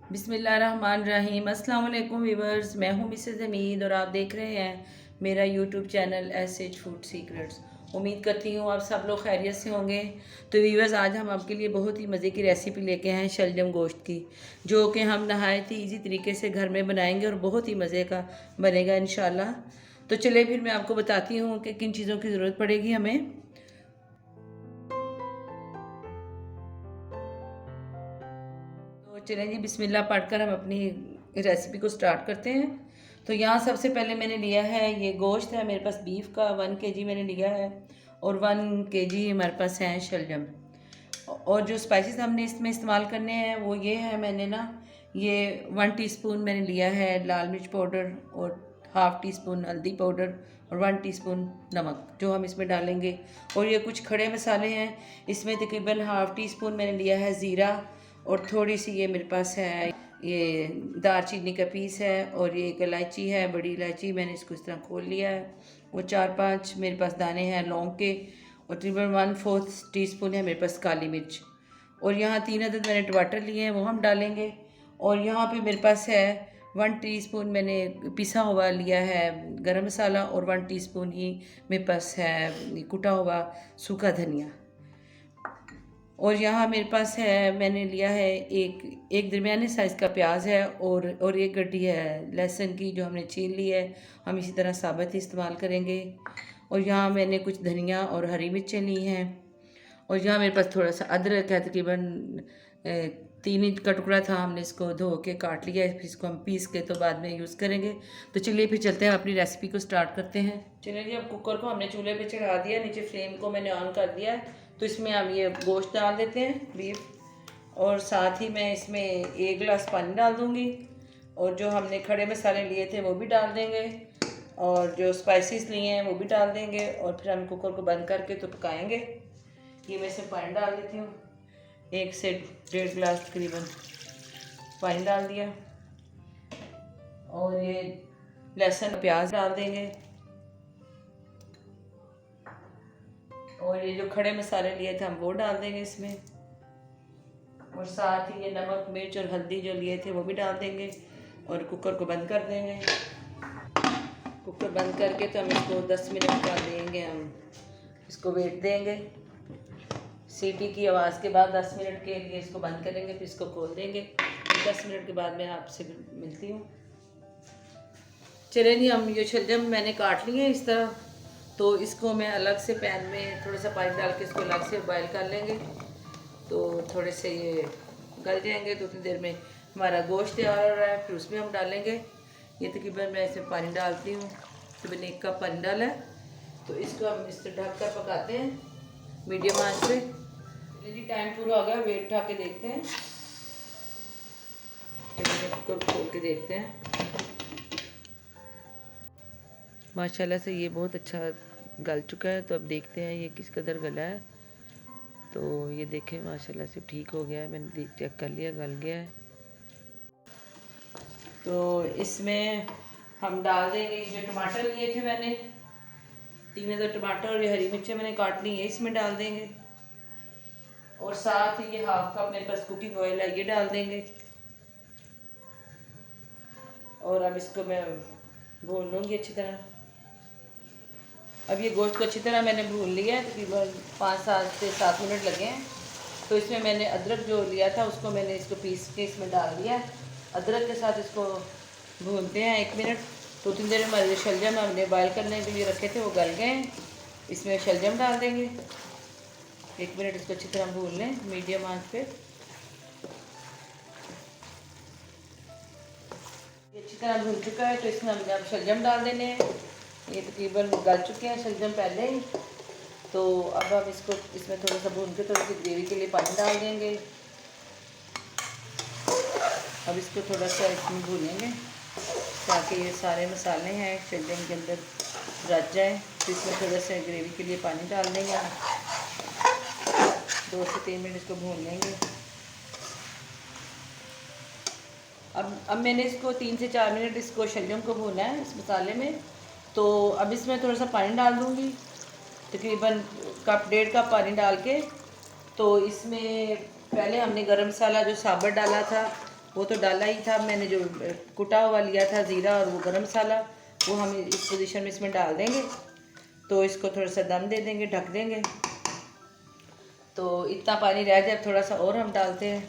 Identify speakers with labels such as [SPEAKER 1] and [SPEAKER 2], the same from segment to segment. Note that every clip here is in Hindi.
[SPEAKER 1] बिस्मिल्लाहिर्रहमानिर्रहीम। अस्सलाम वालेकुम व्यूवर्स, मैं हूं मिसेस हमीद और आप देख रहे हैं मेरा YouTube channel SH food secrets. उम्मीद करती हूं आप सब लोग खैरियत से होंगे। तो व्यूवर्स, आज हम आपके लिए बहुत ही मज़े की रेसिपी लेके आए हैं शलजम गोश्त की, जो कि हम नहायत ही ईजी तरीके से घर में बनाएंगे और बहुत ही मज़े का बनेगा इंशाल्लाह। तो चलिए फिर मैं आपको बताती हूँ कि किन चीज़ों की ज़रूरत पड़ेगी हमें। तो चलें जी, बिस्मिल्लाह पढ़कर हम अपनी रेसिपी को स्टार्ट करते हैं। तो यहाँ सबसे पहले मैंने लिया है, ये गोश्त है मेरे पास बीफ का 1 kg मैंने लिया है, और 1 kg हमारे पास है शलजम। और जो स्पाइसेस हमने इसमें इस्तेमाल करने हैं वो ये है, मैंने ना ये 1 टीस्पून मैंने लिया है लाल मिर्च पाउडर, और 1/2 टीस्पून हल्दी पाउडर, और 1 टीस्पून नमक जो हम इसमें डालेंगे। और ये कुछ खड़े मसाले हैं, इसमें तकरीबन 1/2 टीस्पून मैंने लिया है ज़ीरा, और थोड़ी सी ये मेरे पास है ये दालचीनी का पीस है, और ये एक इलायची है, बड़ी इलायची, मैंने इसको इस तरह खोल लिया है। वो 4-5 मेरे पास दाने हैं लौंग के, और तकरीबन 1/4 टीस्पून है मेरे पास काली मिर्च। और यहाँ 3 अदद मैंने टमाटर लिए हैं, वो हम डालेंगे। और यहाँ पे मेरे पास है 1 टीस्पून मैंने पिसा हुआ लिया है गरम मसाला, और 1 टीस्पून ही मेरे पास है कुटा हुआ सूखा धनिया। और यहाँ मेरे पास है, मैंने लिया है एक एक दरमियाने साइज़ का प्याज है, और एक गड्डी है लहसुन की जो हमने छील ली है, हम इसी तरह साबुत ही इस्तेमाल करेंगे। और यहाँ मैंने कुछ धनिया और हरी मिर्चें ली हैं। और यहाँ मेरे पास थोड़ा सा अदरक है, तकरीबन 3 इंच का टुकड़ा था, हमने इसको धो के काट लिया है, फिर इसको हम पीस के तो बाद में यूज़ करेंगे। तो चलिए फिर चलते हैं, अपनी रेसिपी को स्टार्ट करते हैं। चलिए जी, अब कुकर को हमने चूल्हे पे चढ़ा दिया, नीचे फ्लेम को मैंने ऑन कर दिया है। तो इसमें हम ये गोश्त डाल देते हैं बीफ, और साथ ही मैं इसमें 1 गिलास पानी डाल दूँगी, और जो हमने खड़े मसाले लिए थे वो भी डाल देंगे, और जो स्पाइसेस लिए हैं वो भी डाल देंगे, और फिर हम कुकर को बंद करके तो पकाएंगे। ये मैं इसमें पानी डाल देती हूँ, 1 से 1.5 गिलास तकरीबन पानी डाल दिया। और ये लहसुन प्याज डाल देंगे, और ये जो खड़े मसाले लिए थे हम वो डाल देंगे इसमें, और साथ ही ये नमक मिर्च और हल्दी जो लिए थे वो भी डाल देंगे, और कुकर को बंद कर देंगे। कुकर बंद करके तो हम इसको 10 मिनट का देंगे, हम इसको वेट देंगे। सीटी की आवाज़ के बाद 10 मिनट के लिए इसको बंद करेंगे, फिर इसको खोल देंगे। 10 मिनट के बाद मैं आपसे मिलती हूँ। चलिए जी, हम ये शलजम मैंने काट लिए हैं इस तरह, तो इसको मैं अलग से पैन में थोड़ा सा पानी डाल के इसको अलग से बॉयल कर लेंगे। तो थोड़े से ये गल जाएंगे, तो उतनी देर में हमारा गोश्त तैयार हो रहा है, फिर उसमें हम डालेंगे। ये तकरीबन मैं इसमें पानी डालती हूँ, तकरीबन 1 कप पानी डाला है। तो इसको हम इससे ढक कर पकाते हैं मीडियम आंच पे। जी, टाइम पूरा हो गया, वेट उठा के देखते हैं, कुकर खोल के देखते हैं। माशाल्लाह से ये बहुत अच्छा गल चुका है। तो अब देखते हैं ये किस कदर गला है। तो ये देखें, माशाल्लाह से ठीक हो गया है, मैंने चेक कर लिया, गल गया है। तो इसमें हम डाल देंगे जो टमाटर लिए थे मैंने, 3 अदर टमाटर, और ये हरी मिर्चें मैंने काट ली है, इसमें डाल देंगे। और साथ ही ये 1/2 कप मेरे पास कुकिंग ऑयल है, ये डाल देंगे। और अब इसको मैं भून लूँगी अच्छी तरह। अब ये गोश्त को अच्छी तरह मैंने भून लिया है, तकरीबन 5 से 7 मिनट लगे हैं। तो इसमें मैंने अदरक जो लिया था उसको मैंने इसको पीस के इसमें डाल दिया है। अदरक के साथ इसको भूनते हैं 1 मिनट। तो उतनी देर में हमारे शलजम हमने बॉयल करने के लिए रखे थे वो गल गए हैं, इसमें शलजम डाल देंगे। 1 मिनट इसको अच्छी तरह भून लें मीडियम आंच पे। ये अच्छी तरह भून चुका है, तो इसमें हमने अब शलजम डाल देने हैं। ये तकरीबन गल चुके हैं शलजम पहले ही। तो अब हम इसको इसमें थोड़ा सा भून के थोड़ी सी ग्रेवी के लिए पानी डाल देंगे। अब इसको थोड़ा सा इसमें भूनेंगे ताकि ये सारे मसाले हैं शलजम के अंदर रच जाए। तो इसमें थोड़ा सा ग्रेवी के लिए पानी डाल देंगे, 2 से 3 मिनट इसको भून लेंगे। अब मैंने इसको 3 से 4 मिनट इसको शलजम को भूना है इस मसाले में। तो अब इसमें थोड़ा सा पानी डाल दूँगी, तकरीबन 1.5 कप पानी डाल के। तो इसमें पहले हमने गरम मसाला जो साबुत डाला था वो तो डाला ही था। मैंने जो कुटा हुआ लिया था ज़ीरा और वो गरम मसाला, वो हम इस पोजीशन में इसमें डाल देंगे। तो इसको थोड़ा सा दम दे देंगे, ढक देंगे। तो इतना पानी रह जाए, थोड़ा सा और हम डालते हैं।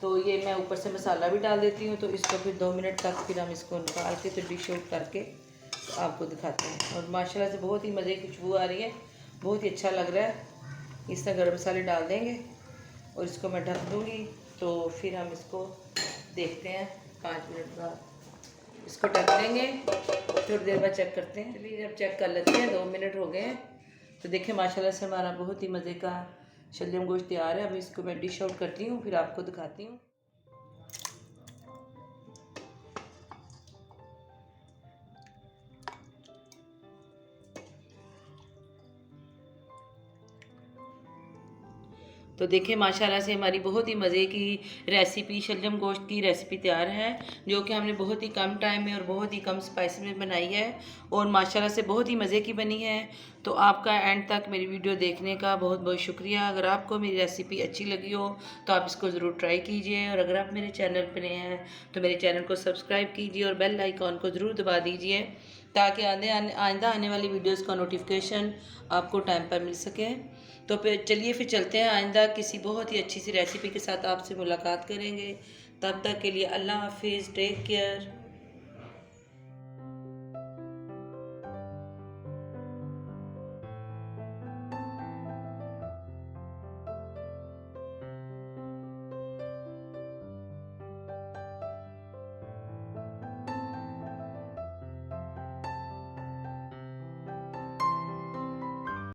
[SPEAKER 1] तो ये मैं ऊपर से मसाला भी डाल देती हूँ। तो इसको फिर 2 मिनट तक फिर हम इसको निकाल के तो डिश आउट करके तो आपको दिखाते हैं। और माशाल्लाह से बहुत ही मज़े की खुशबू आ रही है, बहुत ही अच्छा लग रहा है। इस तरह गर्म मसाले डाल देंगे और इसको मैं ढक दूँगी। तो फिर हम इसको देखते हैं 5 मिनट बाद इसको ढक देंगे, थोड़ी देर बाद चेक करते हैं। चलिए जब चेक कर लेते हैं, 2 मिनट हो गए हैं। तो देखिए माशाल्लाह से हमारा बहुत ही मज़े का शलजम गोश्त तैयार है। अब इसको मैं डिश आउट करती हूँ, फिर आपको दिखाती हूँ। तो देखिए माशाल्लाह से हमारी बहुत ही मज़े की रेसिपी, शलजम गोश्त की रेसिपी तैयार है, जो कि हमने बहुत ही कम टाइम में और बहुत ही कम स्पाइस में बनाई है और माशाल्लाह से बहुत ही मज़े की बनी है। तो आपका एंड तक मेरी वीडियो देखने का बहुत बहुत शुक्रिया। अगर आपको मेरी रेसिपी अच्छी लगी हो तो आप इसको ज़रूर ट्राई कीजिए, और अगर आप मेरे चैनल पर नए हैं तो मेरे चैनल को सब्सक्राइब कीजिए और बेल आइकॉन को ज़रूर दबा दीजिए, ताकि आइंदा आने वाली वीडियोज़ का नोटिफिकेशन आपको टाइम पर मिल सके। तो फिर चलिए फिर चलते हैं, आइंदा किसी बहुत ही अच्छी सी रेसिपी के साथ आपसे मुलाकात करेंगे। तब तक के लिए अल्लाह हाफिज़, टेक केयर।